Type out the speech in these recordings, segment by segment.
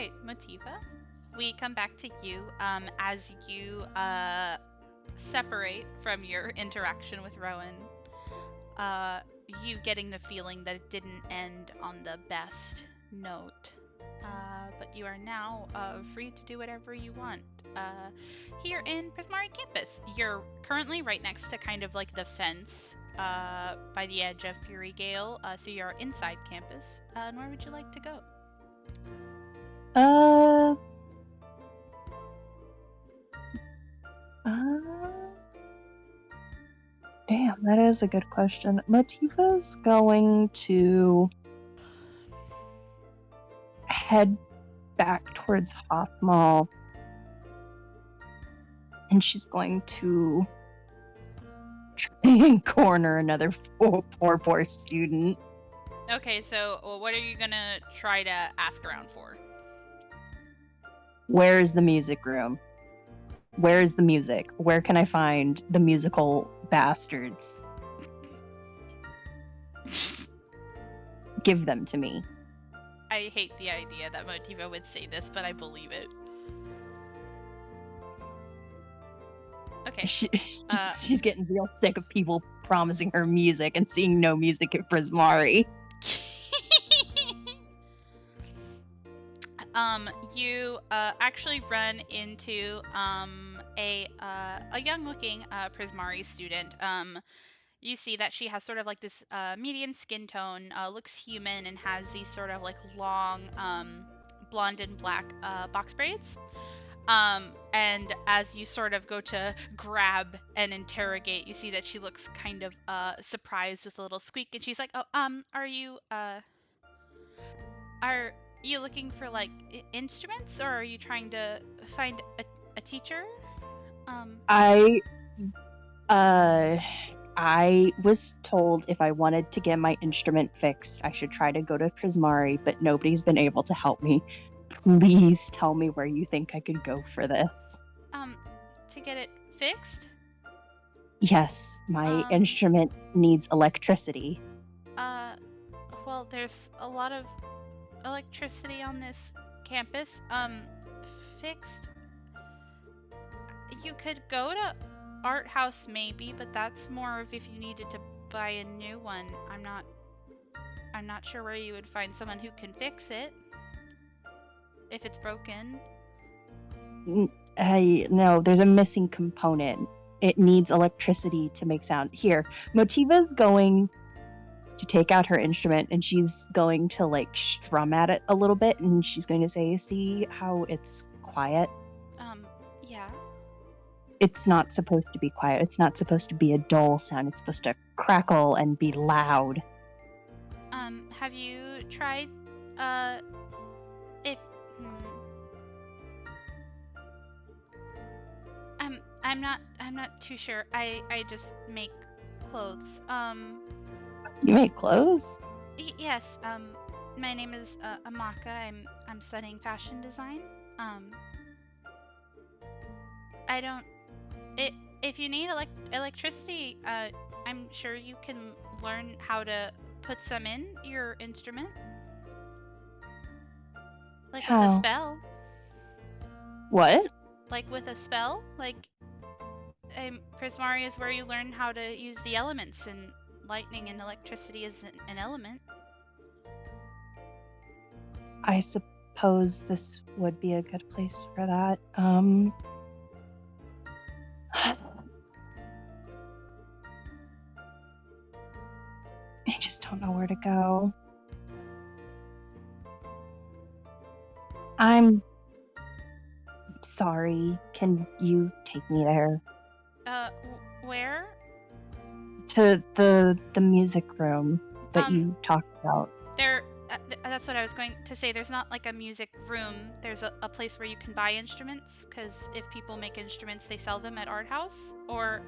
right, Motiva. We come back to you as you separate from your interaction with Rowan. You getting the feeling that it didn't end on the best note. But you are now free to do whatever you want here in Prismari campus. You're currently right next to kind of like the fence by the edge of Fury Gale, so you're inside campus. And where would you like to go? Uh, Damn, that is a good question. Motiva's going to head back towards Hoth Mall, and she's going to try and corner another poor student. Okay, so what are you gonna try to ask around for? Where's the music room? Where's the music? Where can I find the musical bastards? Give them to me. I hate the idea that Motiva would say this, but I believe it. Okay. She's getting real sick of people promising her music and seeing no music at Prismari. You actually run into a young-looking Prismari student. You see that she has sort of like this medium skin tone, looks human, and has these sort of like long blonde and black box braids. And as you sort of go to grab and interrogate, you see that she looks kind of surprised with a little squeak, and she's like, "Oh, are you looking for like instruments, or are you trying to find a teacher?" I was told if I wanted to get my instrument fixed, I should try to go to Prismari, but nobody's been able to help me. Please tell me where you think I could go for this. To get it fixed? Yes, my instrument needs electricity. Well, there's a lot of electricity on this campus. Fixed? You could go to Art House maybe, but that's more of if you needed to buy a new one. I'm not sure where you would find someone who can fix it. If it's broken. No, there's a missing component. It needs electricity to make sound. Here, Motiva's going to take out her instrument, and she's going to like strum at it a little bit, and she's going to say, "See how it's quiet? Yeah. It's not supposed to be quiet. It's not supposed to be a dull sound. It's supposed to crackle and be loud." Have you tried, if, I'm not too sure. I just make clothes. You make clothes? Yes, my name is, Amaka. I'm studying fashion design. If you need electricity, I'm sure you can learn how to put some in your instrument. Like with a spell. What? Like with a spell? Like, Prismari is where you learn how to use the elements, and lightning and electricity is an element. I suppose this would be a good place for that. I just don't know where to go. I'm sorry. Can you take me there? Where? To the music room that you talked about. That's what I was going to say. There's not like a music room. There's a place where you can buy instruments, because if people make instruments, they sell them at Art House. Or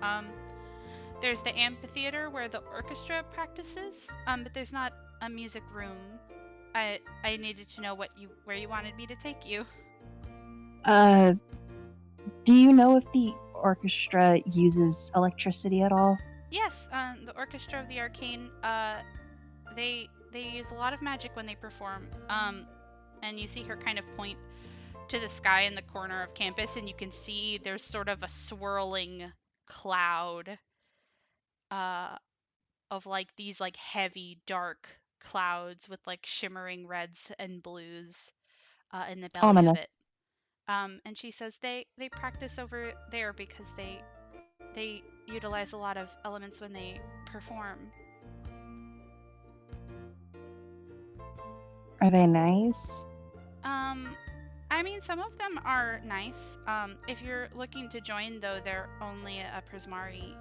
there's the amphitheater where the orchestra practices. But there's not a music room. I needed to know where you wanted me to take you. Do you know if the orchestra uses electricity at all? Yes, the Orchestra of the Arcane, they use a lot of magic when they perform. and you see her kind of point to the sky in the corner of campus, and you can see there's sort of a swirling cloud uh, of like these like heavy dark clouds with like shimmering reds and blues in the belly of Ominous. it. And she says they practice over there because they utilize a lot of elements when they perform. Are they nice? Um, I mean, some of them are nice. If you're looking to join, though, uh, they're only a Prismari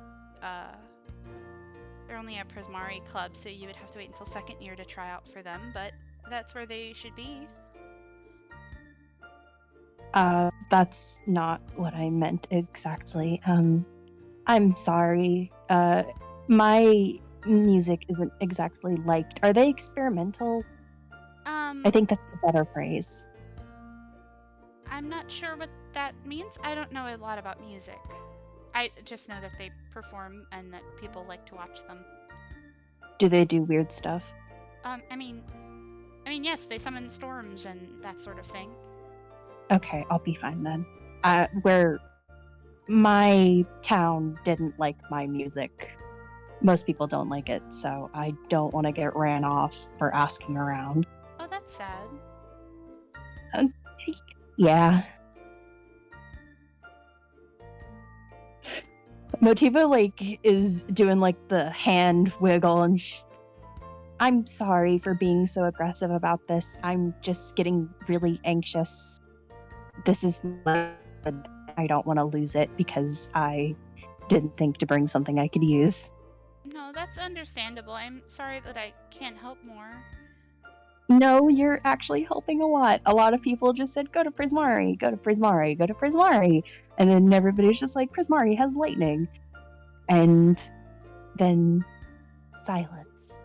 club, so you would have to wait until second year to try out for them. But that's where they should be. That's not what I meant exactly. I'm sorry. My music isn't exactly liked. Are they experimental? I Um, think that's a better phrase. I'm not sure what that means. I don't know a lot about music. I just know that they perform and that people like to watch them. Do they do weird stuff? Um, I mean, yes, they summon storms and that sort of thing. Okay, I'll be fine then. Where my town didn't like my music. Most people don't like it, so I don't want to get ran off for asking around. Oh, that's sad. Yeah. Motiva like is doing like the hand wiggle and I'm sorry for being so aggressive about this. I'm just getting really anxious. This is I don't want to lose it because I didn't think to bring something I could use. No, that's understandable. I'm sorry that I can't help more. No, you're actually helping a lot. A lot of people just said, go to Prismari, go to Prismari, go to Prismari. And then everybody's just like, Prismari has lightning. And then silence.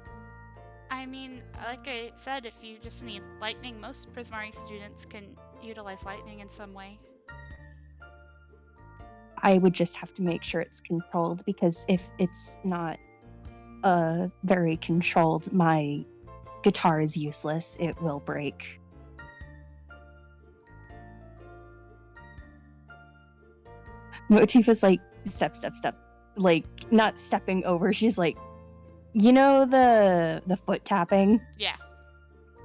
I mean, like I said, if you just need lightning, most Prismari students can utilize lightning in some way. I would just have to make sure it's controlled because if it's not very controlled, my guitar is useless. It will break. Motifa's like, step, step, step. Like, not stepping over. She's like, you know the foot tapping? Yeah,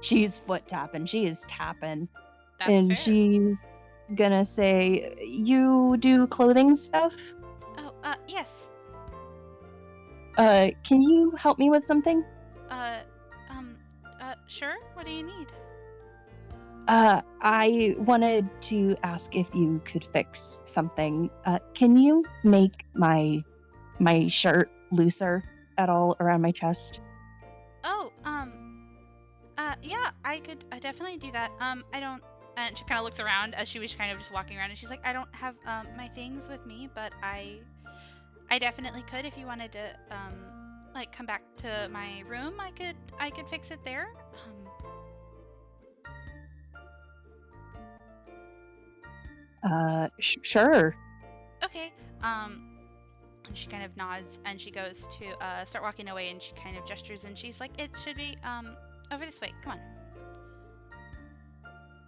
She's foot tapping. She is tapping. that's And fair. she's gonna say, you do clothing stuff? Oh, yes. Can you help me with something? Uh, sure? What do you need? I wanted to ask if you could fix something. Can you make my shirt looser at all around my chest? Oh, yeah, I definitely do that. I don't, and she kind of looks around as she was kind of just walking around, and she's like, I don't have, my things with me, but I definitely could if you wanted to, like, come back to my room, I could fix it there. Sure. Okay. And she kind of nods and she goes to start walking away and she kind of gestures and she's like, it should be over this way. Come on.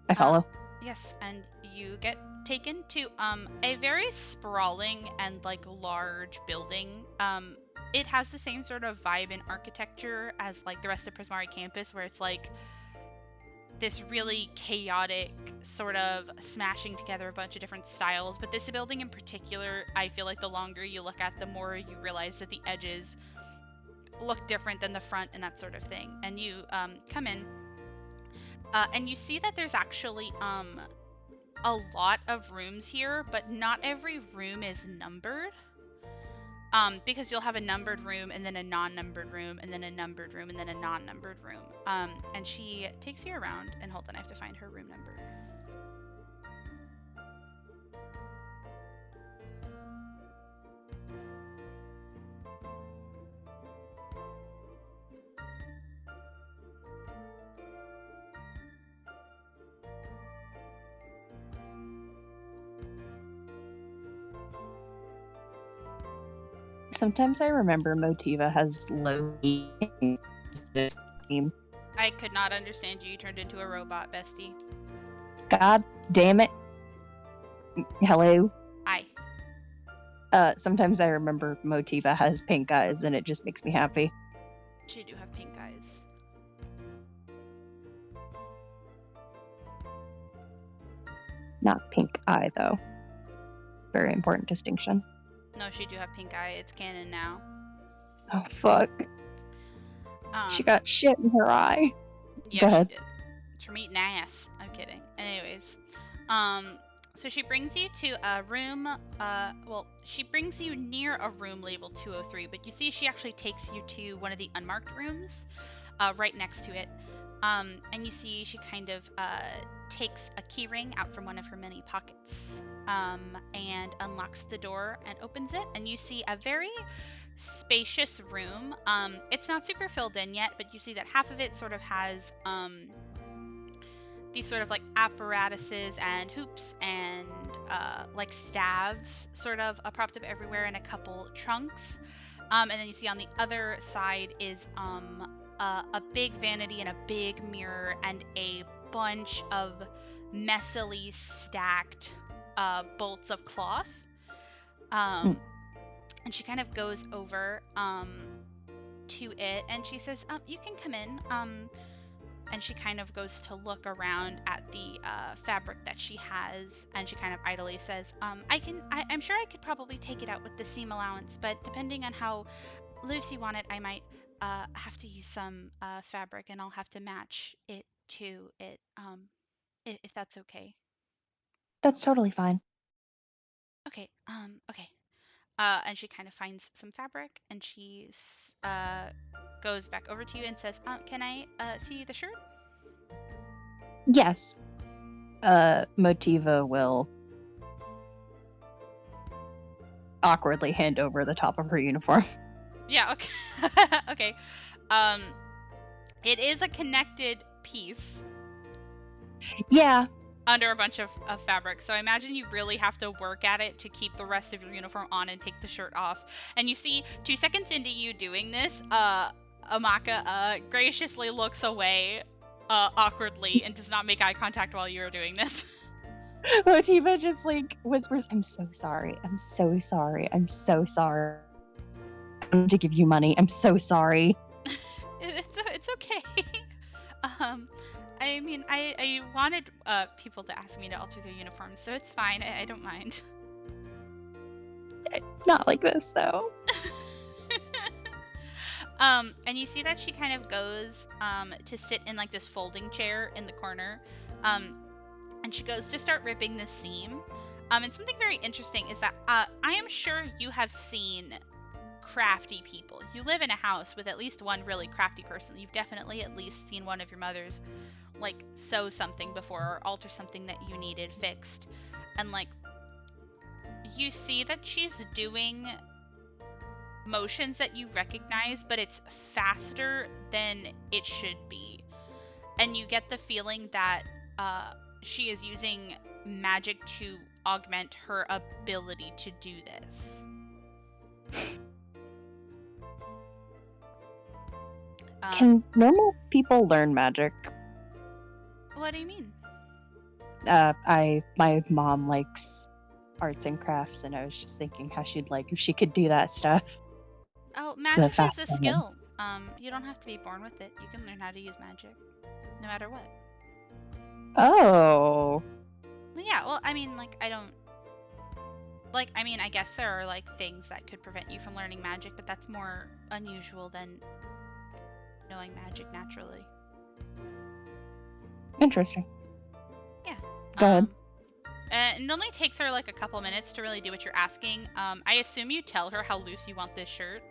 I follow. Yes, and you get taken to a very sprawling and like large building. It has the same sort of vibe and architecture as like the rest of Prismari campus, where it's like this really chaotic sort of smashing together a bunch of different styles. But this building in particular, I feel like the longer you look at, the more you realize that the edges look different than the front and that sort of thing. And you come in, and you see that there's actually a lot of rooms here, but not every room is numbered. Because you'll have a numbered room and then a non-numbered room and then a numbered room and then a non-numbered room. And she takes you around, and hold on, I have to find her room number. Sometimes I remember Motiva has low this team. I could not understand you. You turned into a robot, bestie. God damn it. Hello. Hi. Sometimes I remember Motiva has pink eyes and it just makes me happy. She do have pink eyes. Not pink eye, though. Very important distinction. No, she do have pink eye. It's canon now. Oh, fuck. She got shit in her eye. Yeah, Go ahead. she did. It's from eating ass. I'm kidding. Anyways, so she brings you to a room. Well, she brings you near a room labeled 203, but you see she actually takes you to one of the unmarked rooms, right next to it. And you see she kind of takes a key ring out from one of her many pockets, and unlocks the door and opens it, and you see a very spacious room. It's not super filled in yet, but you see that half of it sort of has these sort of like apparatuses and hoops and like staves sort of propped up everywhere in a couple trunks. And then you see on the other side is a big vanity and a big mirror and a bunch of messily stacked bolts of cloth. And she kind of goes over to it and she says, you can come in. And she kind of goes to look around at the fabric that she has, and she kind of idly says, I'm sure I could probably take it out with the seam allowance, but depending on how loose you want it, I might have to use some fabric, and I'll have to match it to it, if that's okay. That's totally fine. Okay, okay. And she kind of finds some fabric, and she goes back over to you and says, can I see the shirt? Yes. Motiva will awkwardly hand over the top of her uniform. Yeah, okay. Okay. It is a connected piece Yeah. under a bunch of fabric, so I imagine you really have to work at it to keep the rest of your uniform on and take the shirt off. And you see, 2 seconds into you doing this, Amaka graciously looks away awkwardly and does not make eye contact while you are doing this. Motiva just like whispers, I'm so sorry. I'm so sorry. I'm so sorry. I'm to give you money. I'm so sorry. It's okay. I mean, I wanted people to ask me to alter their uniforms, so it's fine. I don't mind. Not like this, though. And you see that she kind of goes to sit in like this folding chair in the corner, and she goes to start ripping the seam. And something very interesting is that I am sure you have seen crafty people. You live in a house with at least one really crafty person. You've definitely at least seen one of your mothers like sew something before or alter something that you needed fixed. And like you see that she's doing motions that you recognize, but it's faster than it should be. And you get the feeling that she is using magic to augment her ability to do this. Can normal people learn magic? What do you mean? My mom likes arts and crafts, and I was just thinking how she'd like if she could do that stuff. Oh, magic is a skill. You don't have to be born with it. You can learn how to use magic, no matter what. Oh. Yeah, well, I mean, like, I don't... Like, I mean, I guess there are, like, things that could prevent you from learning magic, but that's more unusual than knowing magic naturally. Interesting. Yeah. Go ahead. And it only takes her, like, a couple minutes to really do what you're asking. I assume you tell her how loose you want this shirt.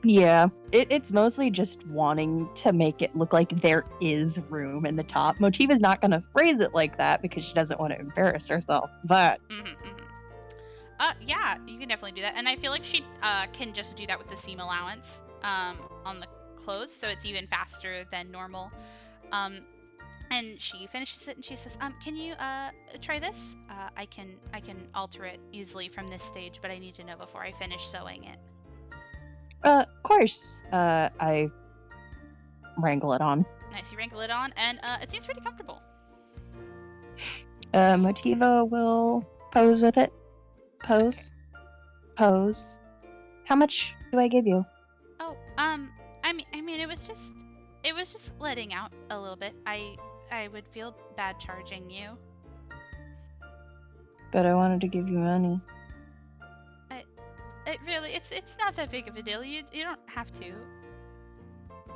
Yeah, it's mostly just wanting to make it look like there is room in the top. Motiva's not going to phrase it like that because she doesn't want to embarrass herself, but... Yeah, you can definitely do that. And I feel like she can just do that with the seam allowance on the clothes, so it's even faster than normal. And she finishes it and she says, can you try this? I can alter it easily from this stage, but I need to know before I finish sewing it. Of course. I wrangle it on. Nice. You wrinkle it on, and it seems pretty comfortable. Motiva will pose with it. Pose. Pose. How much do I give you? Oh, I mean, it was just letting out a little bit. I would feel bad charging you. But I wanted to give you money. It really, it's not that big of a deal. You don't have to.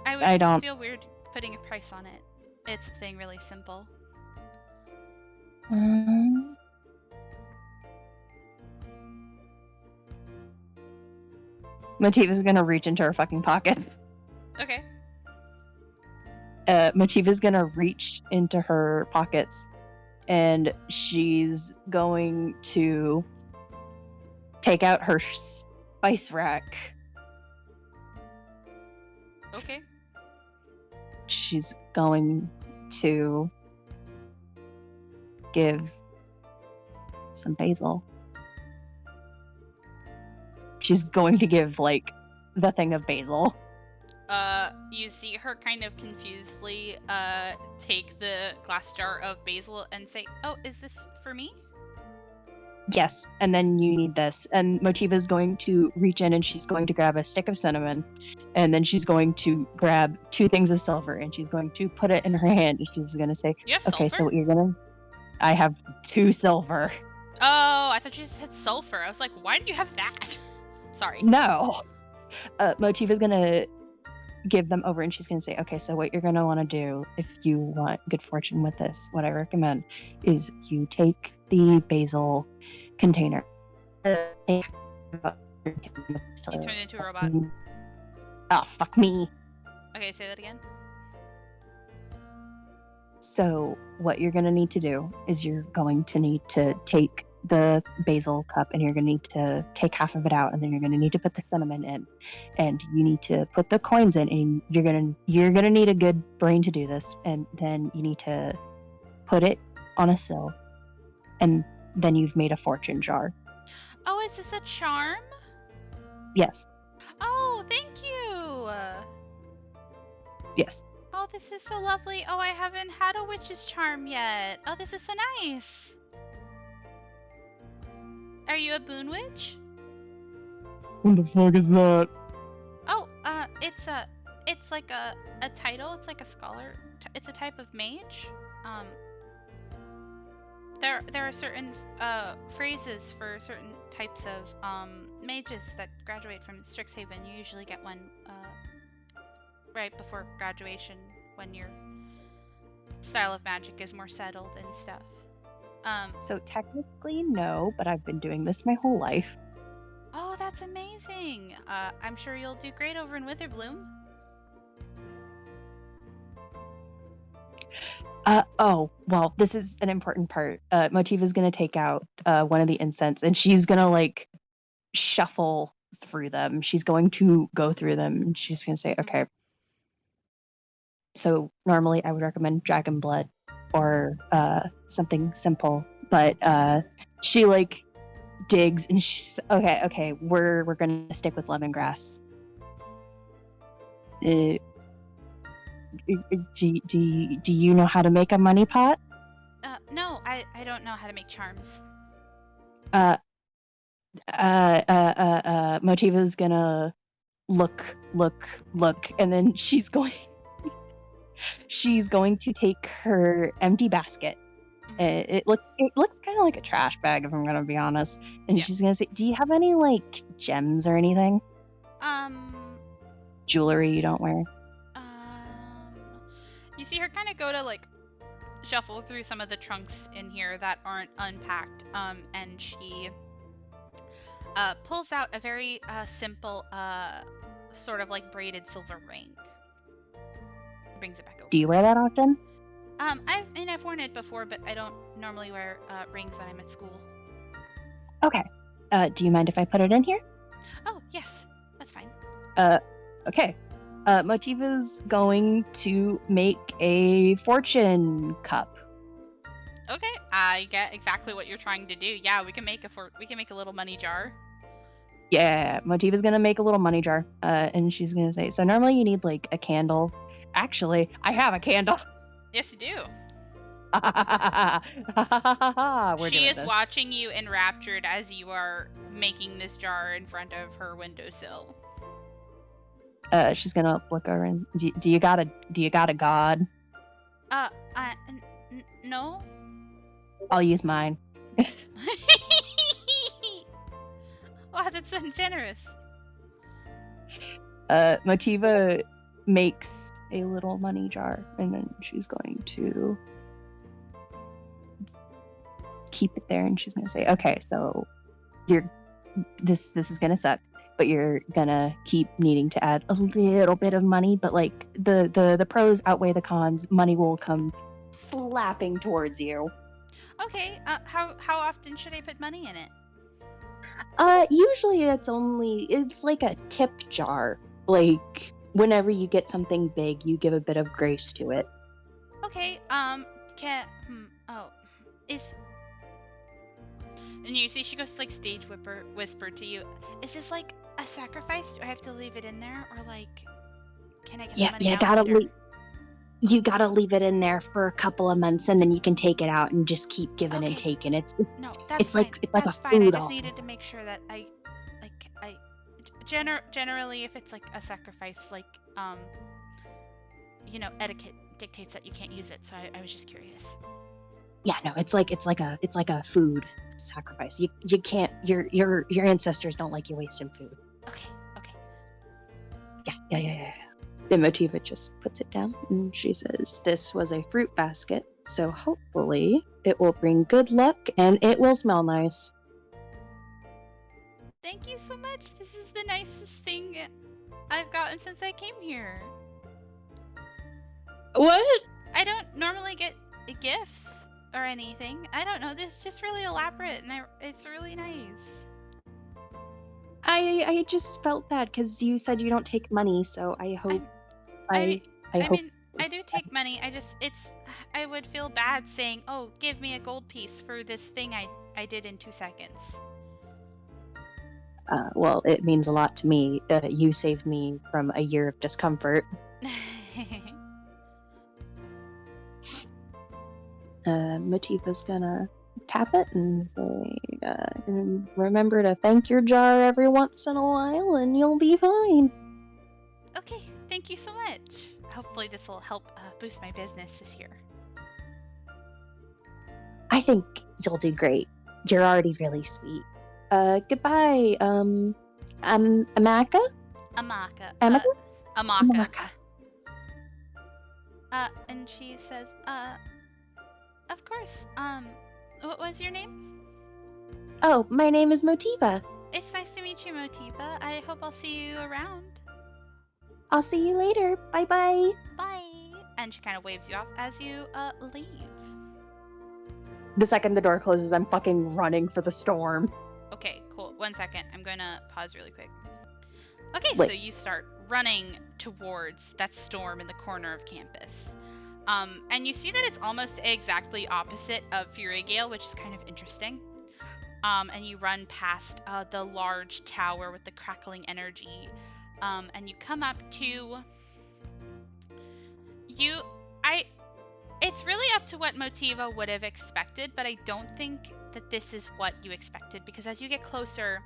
I would I don't. feel weird putting a price on it. It's something really simple. Motiva's gonna reach into her fucking pockets. Okay. Motiva's gonna reach into her pockets, and she's going to take out her spice rack. Okay. She's going to give some basil. She's going to give, like, the thing of basil. You see her kind of confusedly take the glass jar of basil and say, "Oh, is this for me?" Yes, and then you need this. And Motiva's going to reach in and she's going to grab a stick of cinnamon, and then she's going to grab 2 things of silver, and she's going to put it in her hand, and she's going to say, You have okay, sulfur? so what you're gonna... I have 2 silver. Oh, I thought you said sulfur. I was like, why do you have that? Sorry. No! Motiva's gonna give them over, and she's gonna say, okay, so what you're gonna want to do if you want good fortune with this, what I recommend is you take the basil container. You turned into a robot. Oh, fuck me. Okay, say that again. So what you're gonna need to do is you're going to need to take the basil cup, and you're gonna need to take half of it out, and then you're gonna need to put the cinnamon in, and you need to put the coins in, and you're gonna need a good brain to do this, and then you need to put it on a sill, and then you've made a fortune jar. Oh, is this a charm? Yes. Oh, thank you. Yes. Oh, this is so lovely. Oh, I haven't had a witch's charm yet. Oh, this is so nice. Are you a boon witch? What the fuck is that? Oh, it's like a title. It's like a scholar. It's a type of mage. There are certain phrases for certain types of mages that graduate from Strixhaven. You usually get one right before graduation when your style of magic is more settled and stuff. So technically no, but I've been doing this my whole life. Oh, that's amazing. I'm sure you'll do great over in Witherbloom. Oh, well, this is an important part. Motiva's gonna take out one of the incense, and she's gonna, like, shuffle through them. She's going to go through them, and she's gonna say, okay. So normally I would recommend dragon blood or something simple, but she, like, digs, and she's okay, we're gonna stick with lemongrass. Do you know how to make a money pot? No, I don't know how to make charms. Motiva's gonna look, and then she's going to take her empty basket. It looks kind of like a trash bag, if I'm gonna be honest. And Yeah. she's gonna say, do you have any, like, gems or anything? Jewelry you don't wear? You see her kind of go to, like, shuffle through some of the trunks in here that aren't unpacked, and she pulls out a very simple sort of like braided silver ring. Brings it back over. Do you wear that often? I've worn it before, but I don't normally wear rings when I'm at school. Okay. Do you mind if I put it in here? Oh, yes. That's fine. Okay. Motiva's going to make a fortune cup. Okay, I get exactly what you're trying to do. Yeah, we can make a little money jar. Yeah, Motiva's gonna make a little money jar, and she's gonna say, so normally you need, like, a candle, Actually, I have a candle. Yes, you do. We're She doing is this. watching you enraptured as you are making this jar in front of her windowsill. She's gonna look over and do you got a god? No? I'll use mine. Wow, that's so generous. Motiva makes a little money jar, and then she's going to keep it there, and she's gonna say, "Okay, so this is gonna suck, but you're gonna keep needing to add a little bit of money, but like the pros outweigh the cons. Money will come slapping towards you. Okay, how often should I put money in it? Usually it's like a tip jar. Like whenever you get something big, you give a bit of grace to it. Okay, is... And you see she goes to, like, whisper to you, is this, like, a sacrifice? Do I have to leave it in there? Or, like, can I get the Yeah, money out later? you gotta leave it in there for a couple of months, and then you can take it out and just keep giving and Okay. taking. No, that's It's fine. like a That's fine. I food just also. needed to make sure that generally, if it's, like, a sacrifice, like, etiquette dictates that you can't use it, so I was just curious. Yeah, no, it's like a food sacrifice. You can't your ancestors don't like you wasting food. Okay. Yeah. Then Motiva just puts it down and she says, "This was a fruit basket, so hopefully it will bring good luck and it will smell nice." Thank you so much. This is the nicest thing I've gotten since I came here. What? I don't normally get gifts or anything. I don't know. This is just really elaborate, and it's really nice. I just felt bad because you said you don't take money, so I hope I I I hope mean, I do take money. I would feel bad saying, "Oh, give me a gold piece for this thing I did in 2 seconds." well, it means a lot to me. You saved me from a year of discomfort. Motiva's gonna tap it and say, and remember to thank your jar every once in a while and you'll be fine. Okay, thank you so much. Hopefully this will help boost my business this year. I think you'll do great. You're already really sweet. Goodbye, Amaka? Amaka. Amaka? Amaka. Amaka. And she says, of course. What was your name? Oh, my name is Motiva. It's nice to meet you, Motiva. I hope I'll see you around. I'll see you later. Bye-bye. Bye. And she kind of waves you off as you leave. The second the door closes, I'm fucking running for the storm. Okay, cool. 1 second. I'm gonna pause really quick. Okay, Like, so you start running towards that storm in the corner of campus. And you see that it's almost exactly opposite of Fury Gale, which is kind of interesting. And you run past the large tower with the crackling energy. And you come up to it's really up to what Motiva would have expected, but I don't think that this is what you expected, because as you get closer,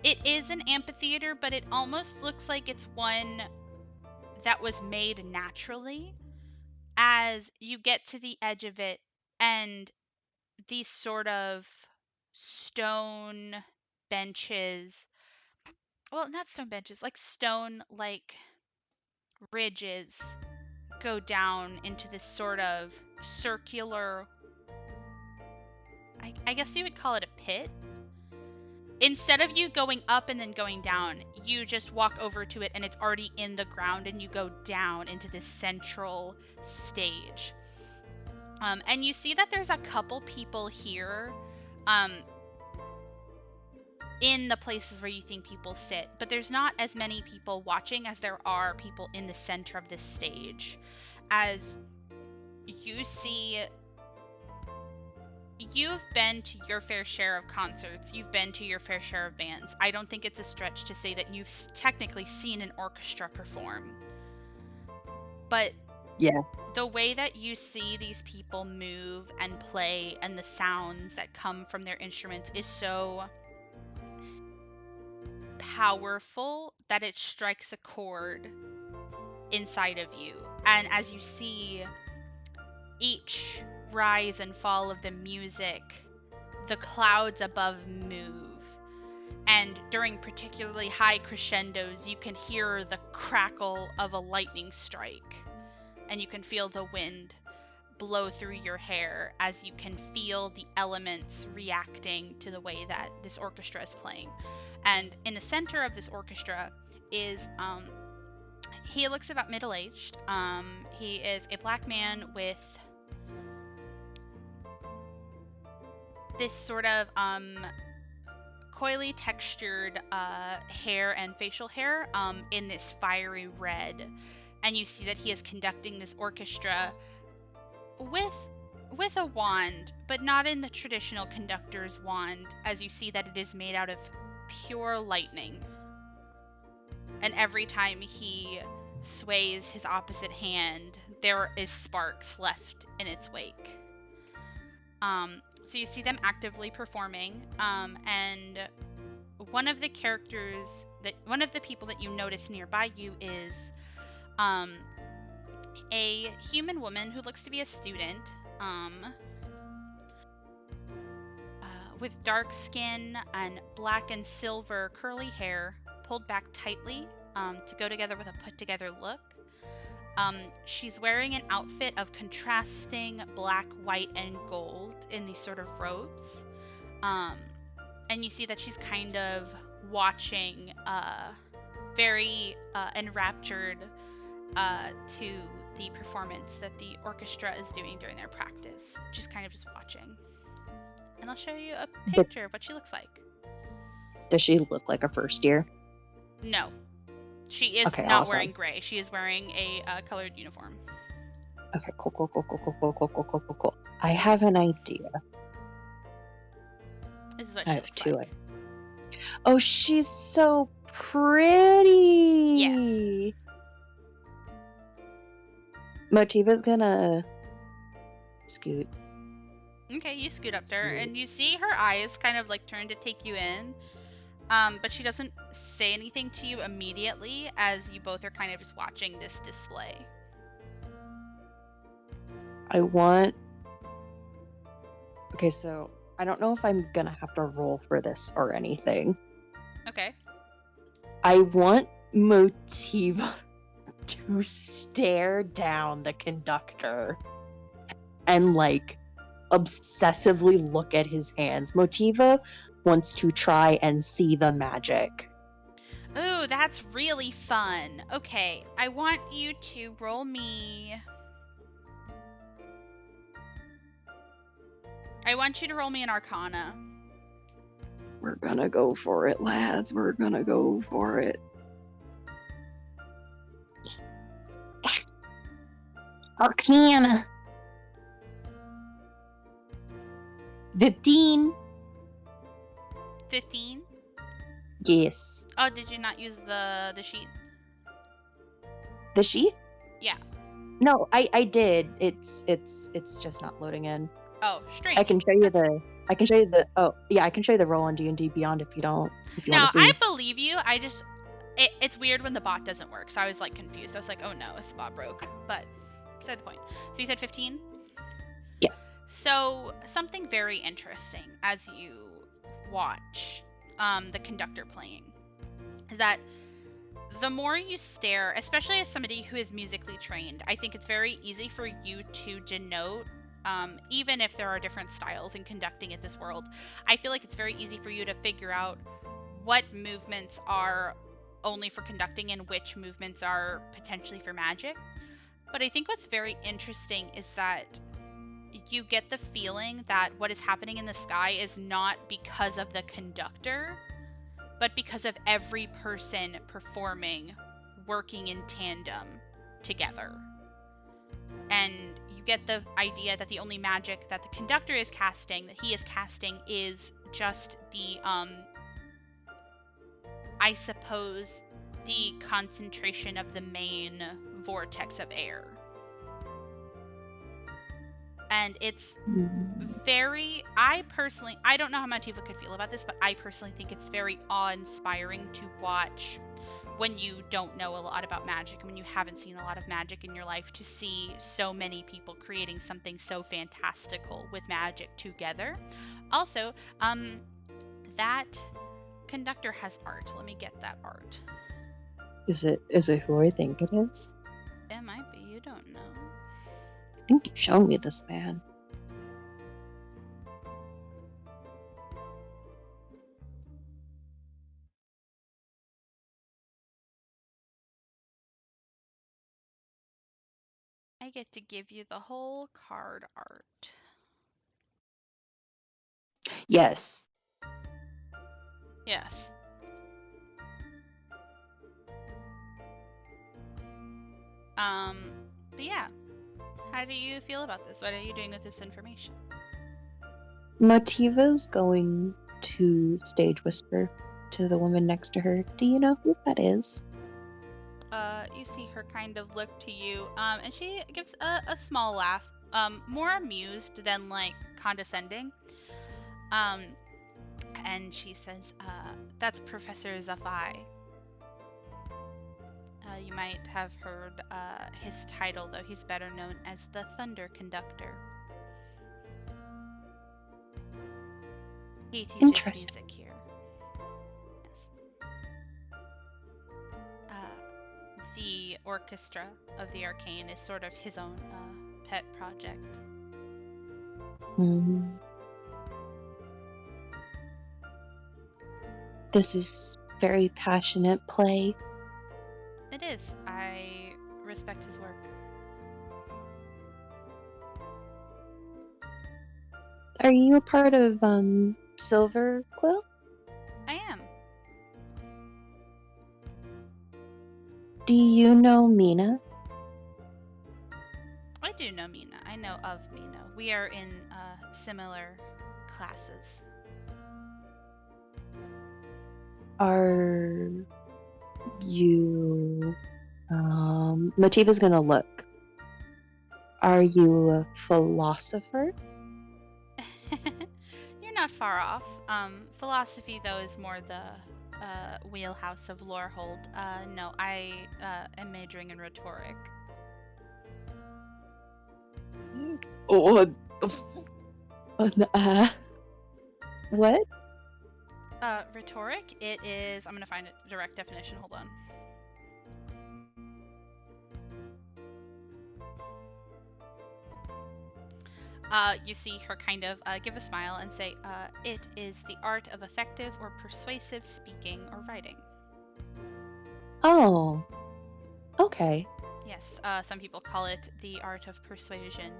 it is an amphitheater, but it almost looks like it's one that was made naturally. As you get to the edge of it, and these sort of stone benches, well, not stone benches, like stone like ridges go down into this sort of circular, I guess you would call it a pit. Instead of you going up and then going down, you just walk over to it and it's already in the ground, and you go down into this central stage. And you see that there's a couple people here in the places where you think people sit, but there's not as many people watching as there are people in the center of this stage. As you see, you've been to your fair share of concerts, you've been to your fair share of bands. I don't think it's a stretch to say that you've technically seen an orchestra perform. But Yeah. the way that you see these people move and play and the sounds that come from their instruments is so powerful that it strikes a chord inside of you. And as you see each rise and fall of the music, the clouds above move. And during particularly high crescendos, you can hear the crackle of a lightning strike. And you can feel the wind blow through your hair as you can feel the elements reacting to the way that this orchestra is playing. And in the center of this orchestra is he looks about middle-aged. He is a black man with this sort of coily textured hair and facial hair in this fiery red. And you see that he is conducting this orchestra with a wand, but not in the traditional conductor's wand, as you see that it is made out of pure lightning. And every time he sways his opposite hand, there is sparks left in its wake. So you see them actively performing, and one of the people that you notice nearby you is a human woman who looks to be a student, with dark skin and black and silver curly hair pulled back tightly to go together with a put-together look. She's wearing an outfit of contrasting black, white, and gold in these sort of robes. And you see that she's kind of watching, very enraptured to the performance that the orchestra is doing during their practice. She's kind of just watching. And I'll show you a picture of what she looks like. Does she look like a first year? No. She is Okay, not awesome. wearing gray. She is wearing a colored uniform. Okay, cool. I have an idea. This is what I she have looks two. like. Oh, she's so pretty. Yes. Motiva's gonna scoot. Okay, you scoot up there, and you see her eyes kind of like turn to take you in. But she doesn't say anything to you immediately, as you both are kind of just watching this display. Okay, so I don't know if I'm gonna have to roll for this or anything. Okay. I want Motiva to stare down the conductor and like obsessively look at his hands. Motiva wants to try and see the magic. Ooh, that's really fun. Okay, I want you to roll me... I want you to roll me an Arcana. We're gonna go for it, lads. We're gonna go for it. Arcana. 15. 15? Yes. Oh, did you not use the sheet? The sheet? Yeah. No, I did. It's just not loading in. Oh, strange. I can show you the I can show you the roll on D&D Beyond if you want to see. I believe you. It's weird when the bot doesn't work, so I was like confused. I was like, oh no, the bot broke. But beside the point. So you said 15? Yes. So something very interesting as you watch the conductor playing is that the more you stare, especially as somebody who is musically trained, I think it's very easy for you to denote, even if there are different styles in conducting at this world, I feel like it's very easy for you to figure out what movements are only for conducting and which movements are potentially for magic. But I think what's very interesting is that you get the feeling that what is happening in the sky is not because of the conductor, but because of every person performing, working in tandem together. And you get the idea that the only magic that the conductor is casting, that he is casting, is just the, I suppose, the concentration of the main vortex of air. And it's Mm. I don't know how Motiva could feel about this, but I personally think it's very awe-inspiring to watch when you don't know a lot about magic and when you haven't seen a lot of magic in your life, to see so many people creating something so fantastical with magic together. Also, that conductor has art. Let me get that art. Is it who I think it is? It might be, you don't know. I think you've shown me this man. I get to give you the whole card art. Yes. Yes. But yeah. How do you feel about this? What are you doing with this information? Motiva's going to stage whisper to the woman next to her. Do you know who that is? You see her kind of look to you, and she gives a small laugh, more amused than like condescending. And she says, "That's Professor Zafai. You might have heard his title, though he's better known as the Thunder Conductor. He teaches Interesting. music here." Yes. The orchestra of the arcane is sort of his own pet project. Hmm. This is very passionate play. It is. I respect his work. Are you a part of Silver Quill? I am. Do you know Mina? I do know Mina. I know of Mina. We are in similar classes. Are you Motiva's gonna look. Are you a philosopher? You're not far off. Philosophy, though, is more the wheelhouse of Lorehold. No, I am majoring in rhetoric. Oh, what? Rhetoric, it is. I'm gonna find a direct definition. Hold on. You see her kind of give a smile and say, "It is the art of effective or persuasive speaking or writing." Oh, okay. Yes, some people call it the art of persuasion,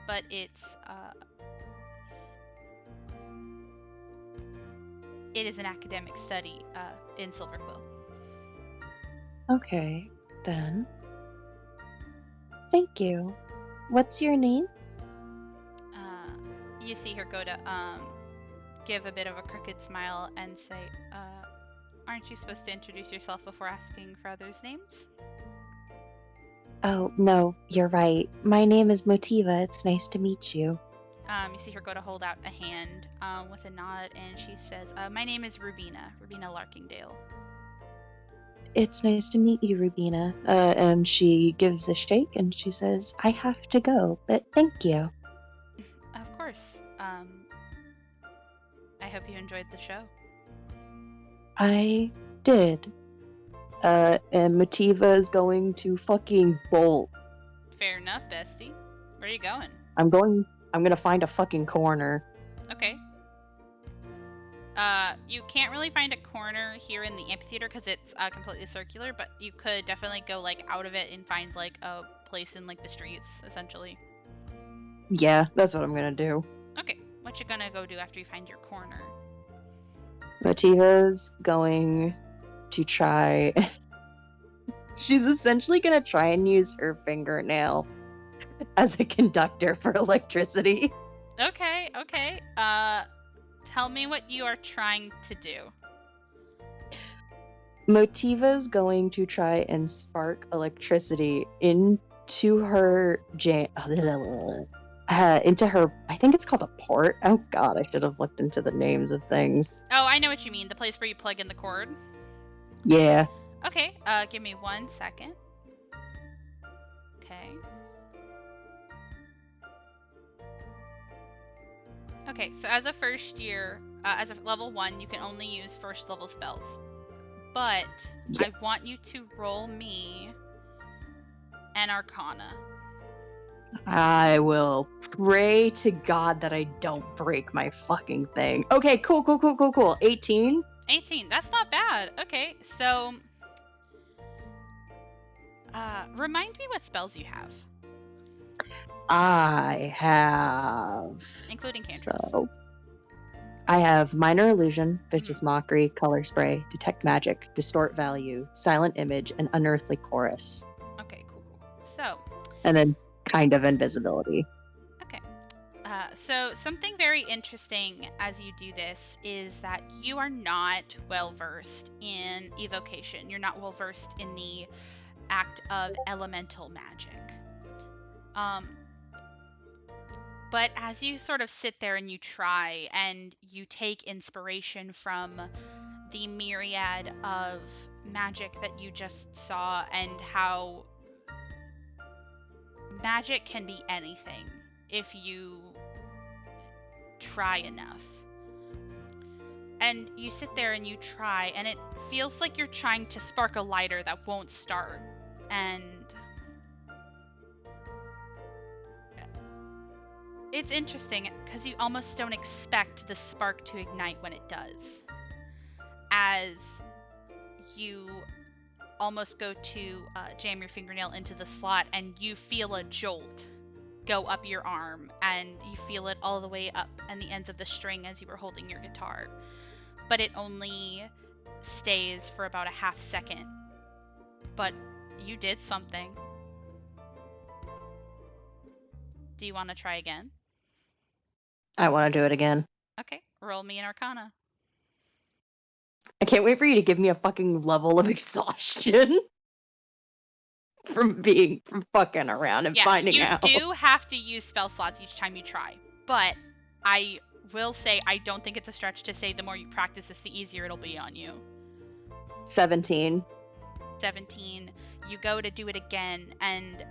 but it is an academic study in Silverquill. Okay, then. Thank you. What's your name? You see her go to give a bit of a crooked smile and say, "Aren't you supposed to introduce yourself before asking for others' names?" Oh, no, you're right. My name is Motiva. It's nice to meet you. You see her go to hold out a hand with a nod, and she says, "My name is Rubina Larkingdale." It's nice to meet you, Rubina. And she gives a shake and she says, I have to go, but thank you. Of course. I hope you enjoyed the show. I did. And Motiva is going to fucking bolt. Fair enough, bestie. Where are you going? I'm gonna find a fucking corner. Okay. You can't really find a corner here in the amphitheater because it's completely circular, but you could definitely go like out of it and find like a place in like the streets, essentially. Yeah, that's what I'm gonna do. Okay, what you gonna go do after you find your corner? Motiva's going to try. She's essentially gonna try and use her fingernail as a conductor for electricity. Okay, okay. Tell me what you are trying to do. Motiva's going to try and spark electricity into her into her, I think it's called a port. Oh god, I should have looked into the names of things. Oh, I know what you mean. The place where you plug in the cord. Yeah. Okay, give me 1 second. Okay. Okay, so as a first year, as a level 1, you can only use first level spells. But Yeah. I want you to roll me an Arcana. I will pray to God that I don't break my fucking thing. Okay, cool. 18? 18. That's not bad. Okay, so remind me what spells you have, I have. including cantrips. So I have Minor Illusion, Vicious Mockery, Color Spray, Detect Magic, Distort Value, Silent Image, and Unearthly Chorus. Okay, cool. So, And then kind of Invisibility. okay. So something very interesting as you do this is that you are not well versed in evocation. You're not well versed in the act of elemental magic. But as you sort of sit there and you try and you take inspiration from the myriad of magic that you just saw and how magic can be anything if you try enough. And you sit there and you try, and it feels like you're trying to spark a lighter that won't start. And it's interesting because you almost don't expect the spark to ignite when it does. As you almost go to jam your fingernail into the slot and you feel a jolt go up your arm, and you feel it all the way up and the ends of the string as you were holding your guitar. But it only stays for about a half second. But you did something. Do you want to try again? I want to do it again. Okay, roll me an Arcana. I can't wait for you to give me a fucking level of exhaustion from fucking around and finding out. You do have to use spell slots each time you try, but I will say I don't think it's a stretch to say the more you practice this, the easier it'll be on you. 17. 17. You go to do it again, and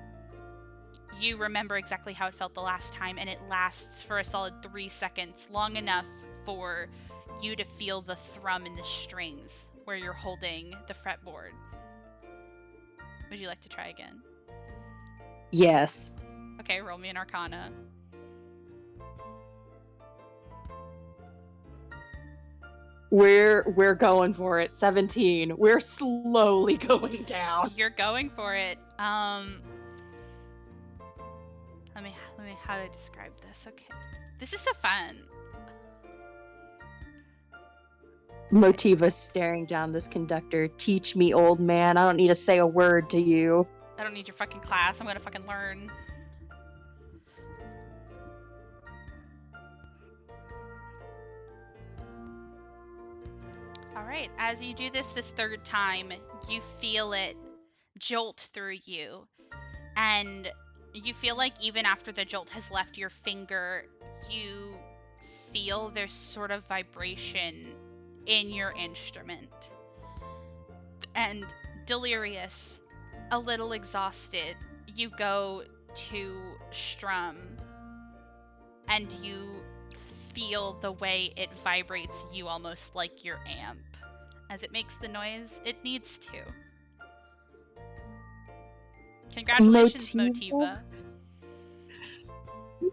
you remember exactly how it felt the last time, and it lasts for a solid 3 seconds, long enough for you to feel the thrum in the strings where you're holding the fretboard. Would you like to try again? Yes. Okay, roll me an Arcana. We're going for it. 17. We're slowly going down. You're going for it. Let me how to describe this. Okay. This is so fun. Motiva staring down this conductor. Teach me, old man. I don't need to say a word to you. I don't need your fucking class. I'm gonna fucking learn. Alright, as you do this third time, you feel it jolt through you. And you feel like even after the jolt has left your finger, you feel there's sort of vibration in your instrument. And delirious, a little exhausted, you go to strum and you feel the way it vibrates you almost like your amp as it makes the noise it needs to. Congratulations, Motiva.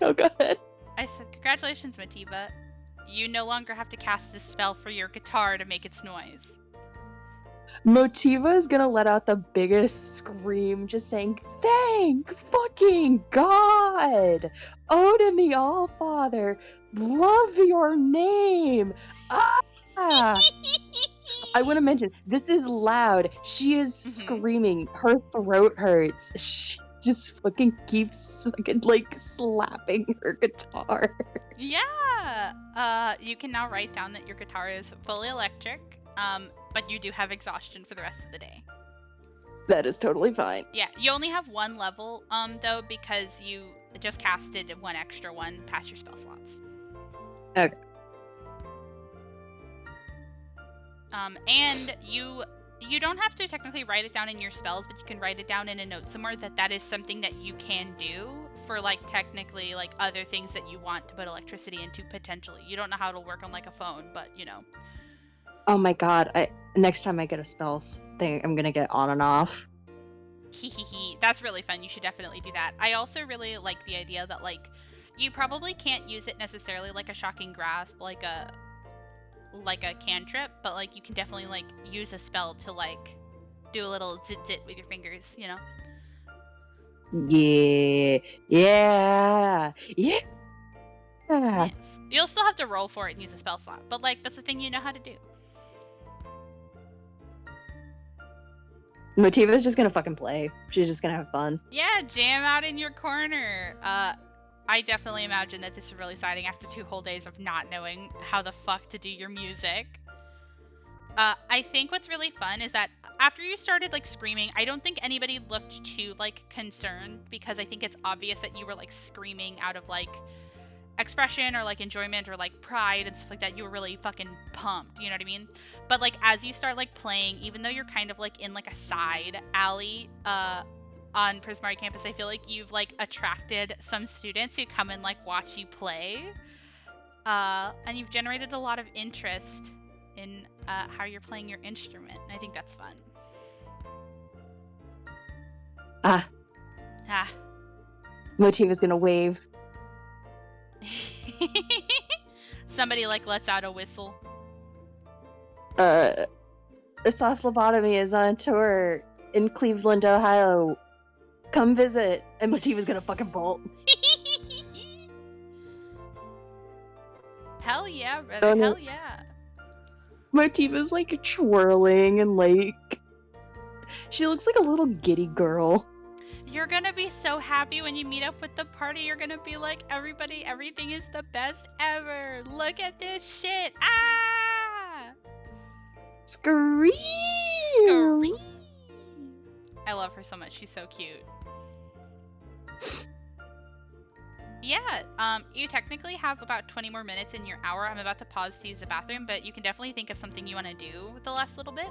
No, go ahead. I said, congratulations, Motiva. You no longer have to cast this spell for your guitar to make its noise. Motiva is gonna let out the biggest scream, just saying, "Thank fucking God! Ode me, all Father! Love your name! Ah!" I want to mention, this is loud. She is screaming. Her throat hurts. She just fucking keeps fucking like slapping her guitar. Yeah! You can now write down that your guitar is fully electric. But you do have exhaustion for the rest of the day. That is totally fine. Yeah, you only have one level, though, because you just casted one extra one past your spell slots. Okay. And you don't have to technically write it down in your spells, but you can write it down in a note somewhere that is something that you can do for, like, technically, like, other things that you want to put electricity into potentially. You don't know how it'll work on, like, a phone, but, you know. Oh my god, next time I get a spell thing, I'm gonna get on and off. That's really fun. You should definitely do that. I also really like the idea that, like, you probably can't use it necessarily like a shocking grasp, like a cantrip, but, like, you can definitely, like, use a spell to, like, do a little zit zit with your fingers, you know? Yeah. Yeah. Yeah. Yes. You'll still have to roll for it and use a spell slot, but, like, that's a thing you know how to do. Motiva's just gonna fucking play. She's just gonna have fun. Yeah, jam out in your corner. I definitely imagine that this is really exciting after 2 whole days of not knowing how the fuck to do your music. I think what's really fun is that after you started, like, screaming, I don't think anybody looked too, like, concerned, because I think it's obvious that you were, like, screaming out of, like, expression or, like, enjoyment or, like, pride and stuff like that. You were really fucking pumped, you know what I mean? But, like, as you start, like, playing, even though you're kind of, like, in, like, a side alley on Prismari campus, I feel like you've, like, attracted some students who come and, like, watch you play, and you've generated a lot of interest in how you're playing your instrument, and I think that's fun. Ah. Motiva's gonna wave. Somebody, like, lets out a whistle. Soft Lobotomy is on tour in Cleveland, Ohio. Come visit. And Motiva's gonna fucking bolt. Hell yeah, brother. Hell yeah. Motiva's, like, twirling and, like, she looks like a little giddy girl. You're gonna be so happy when you meet up with the party. You're gonna be like, everybody, everything is the best ever. Look at this shit. Ah! Scream! Scream! I love her so much. She's so cute. Yeah, you technically have about 20 more minutes in your hour. I'm about to pause to use the bathroom, but you can definitely think of something you want to do with the last little bit.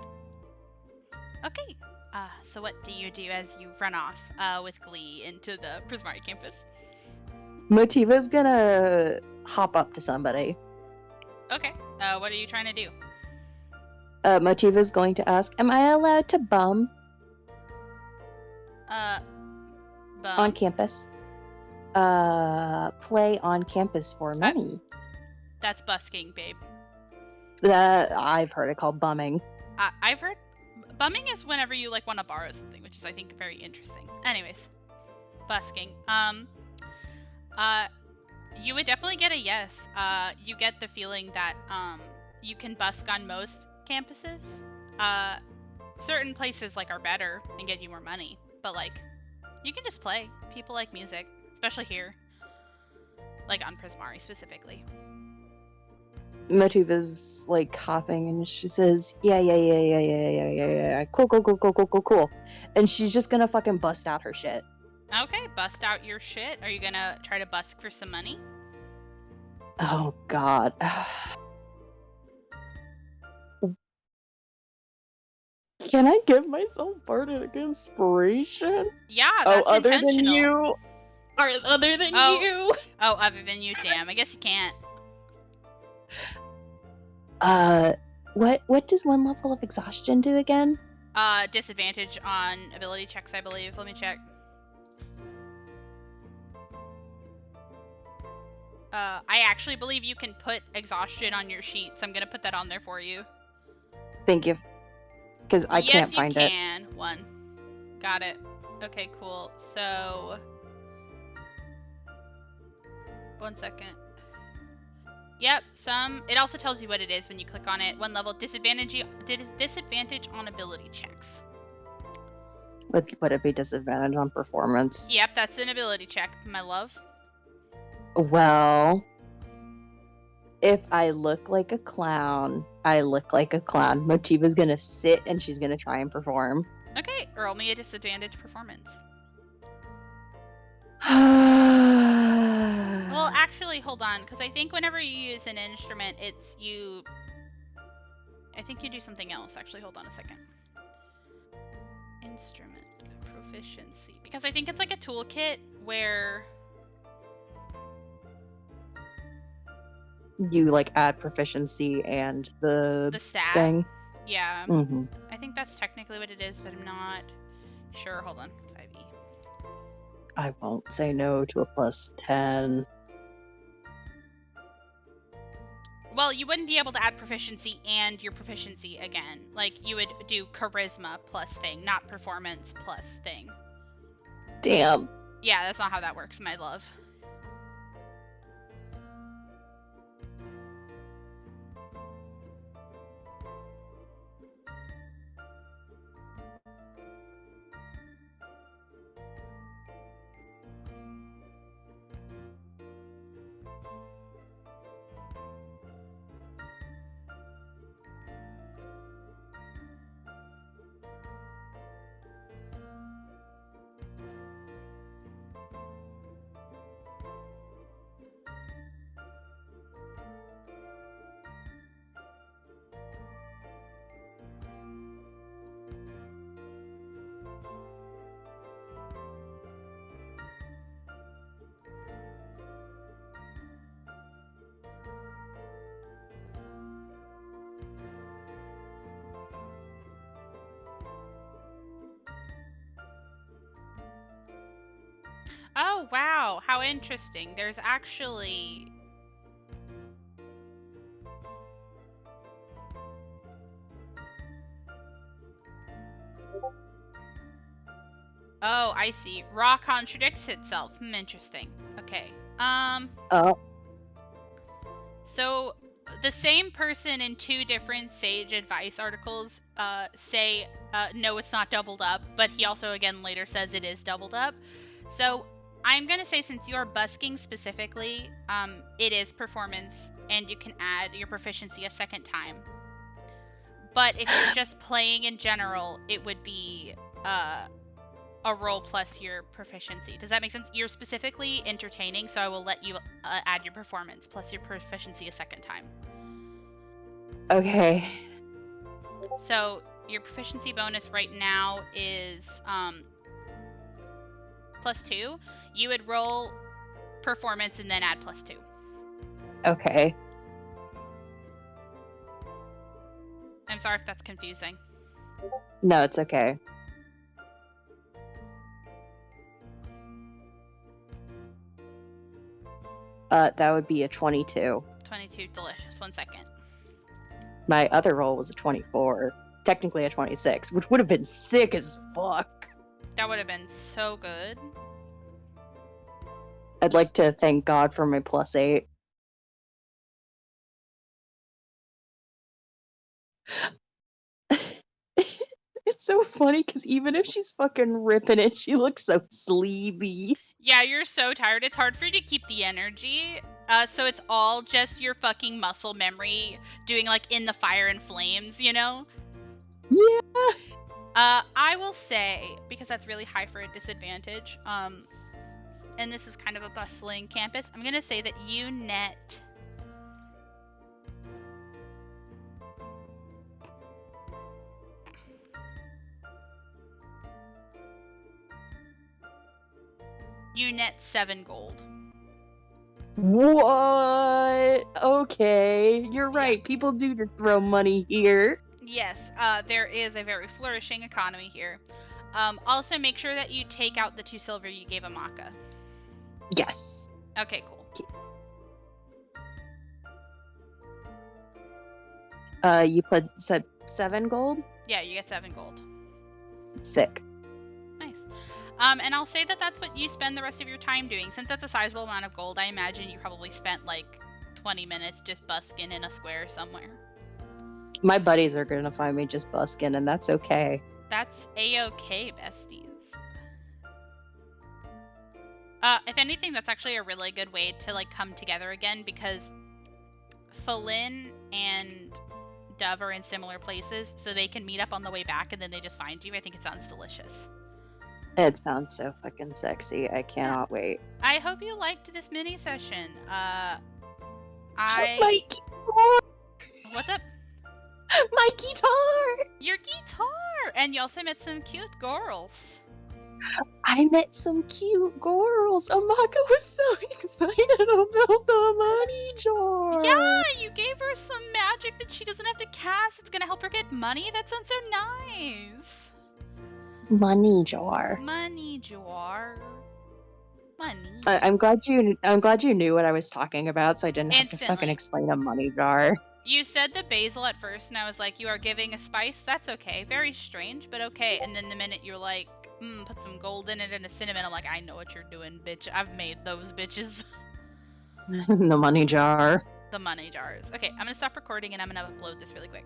Okay. So what do you do as you run off with glee into the Prismari campus? Motiva's gonna hop up to somebody. Okay. What are you trying to do? Motiva's going to ask, am I allowed to bum? Bum? On campus. Play on campus for money. That's busking, babe. I've heard it called bumming. I've heard bumming is whenever you, like, want to borrow something, which is, I think, very interesting. Anyways, busking. You would definitely get a yes. You get the feeling that you can busk on most campuses. Certain places, like, are better and get you more money, but, like, you can just play. People like music, especially here, like on Prismari specifically. Motiva's, like, hopping and she says, yeah, cool. And she's just gonna fucking bust out her shit. Okay, bust out your shit. Are you gonna try to busk for some money? Oh god. Can I give myself bardic inspiration? Yeah, that's other intentional. than you. Other than you. Oh, other than you, damn. I guess you can't. What does one level of exhaustion do again? Disadvantage on ability checks, I believe. Let me check. I actually believe you can put exhaustion on your sheet, so I'm gonna put that on there for you. Thank you. Because I can't find it. Yes, you can. 1. Got it. Okay, cool. So... 1 second. Yep, it also tells you what it is when you click on it. 1 level, disadvantage on ability checks. Would it be disadvantage on performance? Yep, that's an ability check, my love. Well... If I look like a clown, I look like a clown. Motiva's gonna sit and she's gonna try and perform. Okay, roll me a disadvantage performance. Well, actually, hold on, because I think whenever you use an instrument, it's you. I think you do something else. Actually, hold on a second. Instrument proficiency, because I think it's like a toolkit where You like add proficiency and the stat. thing. Yeah, Mm-hmm. I think that's technically what it is, but I'm not sure. Hold on, 5e. I won't say no to a +10. Well, you wouldn't be able to add proficiency and your proficiency again. Like, you would do charisma plus thing, not performance plus thing. Damn. Yeah, that's not how that works, my love. Oh, wow, how interesting. There's actually... Oh, I see. Raw contradicts itself. Interesting. Okay. Oh. So the same person in two different Sage advice articles say, no, it's not doubled up, but he also again later says it is doubled up. So I'm going to say, since you're busking specifically, it is performance, and you can add your proficiency a second time. But if you're just playing in general, it would be a roll plus your proficiency. Does that make sense? You're specifically entertaining, so I will let you add your performance plus your proficiency a second time. Okay. So your proficiency bonus right now is +2. You would roll performance and then add +2. Okay. I'm sorry if that's confusing. No, it's okay. That would be a 22. 22, delicious. 1 second. My other roll was a 24. Technically a 26, which would have been sick as fuck. That would have been so good. I'd like to thank God for my +8. It's so funny because even if she's fucking ripping it, she looks so sleepy. Yeah, you're so tired. It's hard for you to keep the energy. So it's all just your fucking muscle memory doing like in the fire and flames, you know? Yeah. I will say, because that's really high for a disadvantage, and this is kind of a bustling campus, I'm gonna say that you net... You net 7 gold. What? Okay, you're right. Yeah. People do just throw money here. Yes, there is a very flourishing economy here. Also, make sure that you take out the 2 silver you gave Amaka. Yes. Okay, cool. You said 7 gold? Yeah, you get 7 gold. Sick. Nice. And I'll say that that's what you spend the rest of your time doing. Since that's a sizable amount of gold, I imagine you probably spent like 20 minutes just busking in a square somewhere. My buddies are gonna find me just busking, and that's okay. That's a-okay, besties. If anything, that's actually a really good way to like come together again, because Falin and Dove are in similar places, so they can meet up on the way back, and then they just find you. I think it sounds delicious. It sounds so fucking sexy. I Yeah. cannot wait. I hope you liked this mini session. My guitar! What's up? My guitar! Your guitar! And you also met some cute girls. I met some cute girls. Amaka was so excited about the money jar. Yeah, you gave her some magic that she doesn't have to cast. It's gonna help her get money. That sounds so nice. Money jar. Money jar. Money. I'm glad you knew what I was talking about, so I didn't have to fucking Instantly. explain a money jar. You said the basil at first, and I was like, you are giving a spice? That's okay. Very strange, but okay. And then the minute you're like, put some gold in it and a cinnamon, I'm like, I know what you're doing, bitch. I've made those bitches. The money jar. The money jars. Okay, I'm gonna stop recording and I'm gonna upload this really quick.